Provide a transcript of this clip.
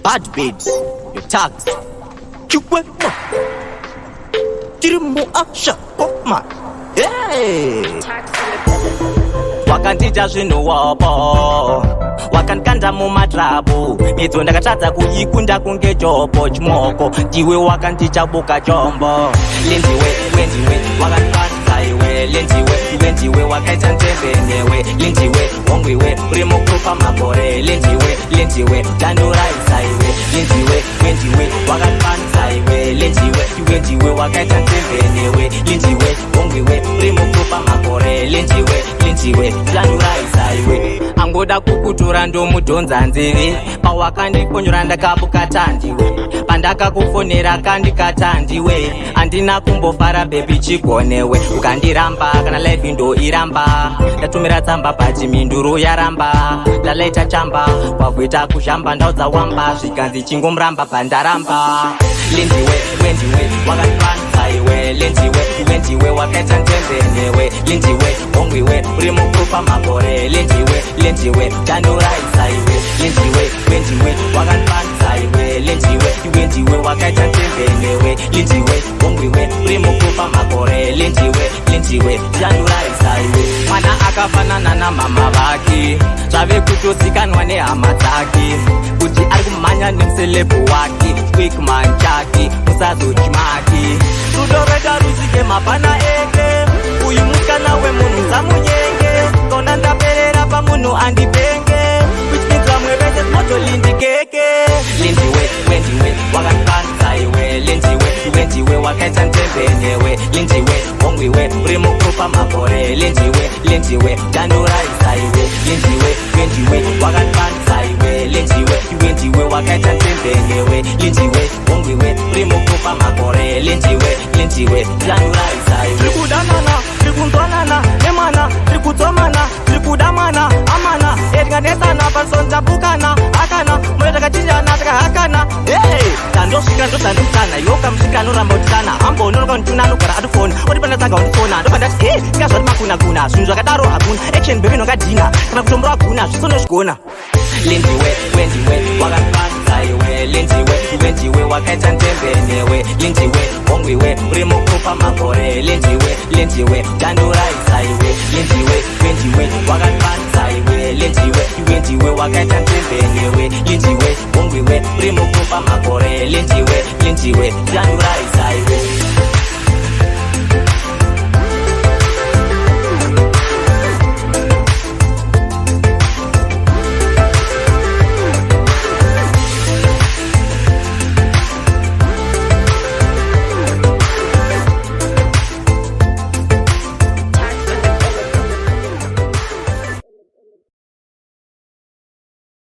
bad babes, your Tarks. Riddim asha man. Hey. Wakandita zvino wapo wakankanda mumatrabu idzo ndakatadza kuikunda kunge chopo chimoko ndiwe wakandicha buka chombo Lindiwe wakandipandza iwe Lindiwe wakaita nzembe newe Lindiwe wongwiwe uri mukupa makore Lindiwe tanduraisa iwe Lindiwe wakandipandza iwe Lindiwe wakaita nzembe newe Lindiwe wongwiwe uri mukupa makore Lindiwe tanduraisa iwe angoda kukutora ndomudhonza nzeve pawakandikonyora ndakabuka ndiwe pandakakufonera kandikata ndiwe andina kumbofara bebi chigonewe ukandiramba kana life ndo iramba ndatumira tsamba bati minduro yaramba ndalaita chamba wabvuita kuzhamba ndaudza wamba zvikanzi chingomuramba pandaramba Lindiwe wakandipandza iwe Lindiwe wakaita nzembe newe Lindiwe wongwiwe uri mukupa makore Lindiwe tanduraisa iwe Lindiwe wakandipandza iwe Lindiwe wakaita nzembe newe Lindiwe wongwiwe uri mukupa makore Lindiwe tanduraisa iwe mwana akafanana namama vake zvave kutozikanwa nehama dzake kuti ari kumhanya nemuselebhu wake quickman chake musazochimake rudo rwega rusike mapana eke uyu musikana wemunhu samunyenge kona ndaperera pamunhu andipenge which means vamwe vese tinotolindikeke Lindiwe wakandipandza iwe Lindiwe wakaita nzembe newe Lindiwe wongwiwe uri mukupa makore Lindiwe tanduraisa iwe Lindiwe wakandipandza iwe Lindiwe wakaita nzembe newe Lindiwe wongwiwe uri mukupa makore Lindiwe tanduraisa iwe tirikudanana tirikunzwanana nemana tirikudzomana tirikudamana amana etinganesana parisonjabukana akana mune takachinjana takahakana tandosvika ndozandikutana yoka musvika noramba utisana ambononoka ndituna anogara atifoni otipandadzanga undifona ndopandati ingazvati makunaguna zvinhu zvakadaro hakuna action bebi nokadhina kana kutombora guna zvisonozvigona Lindiwe wakandipandza iwe Lindiwe wakaita nzembe newe Lindiwe wongwiwe uri mukupa makore Lindiwe tanduraisa iwe Lindiwe wakandipandza iwe Lindiwe wakaita nzembe newe Lindiwe wongwiwe uri mukupa makore Lindiwe tanduraisa iwe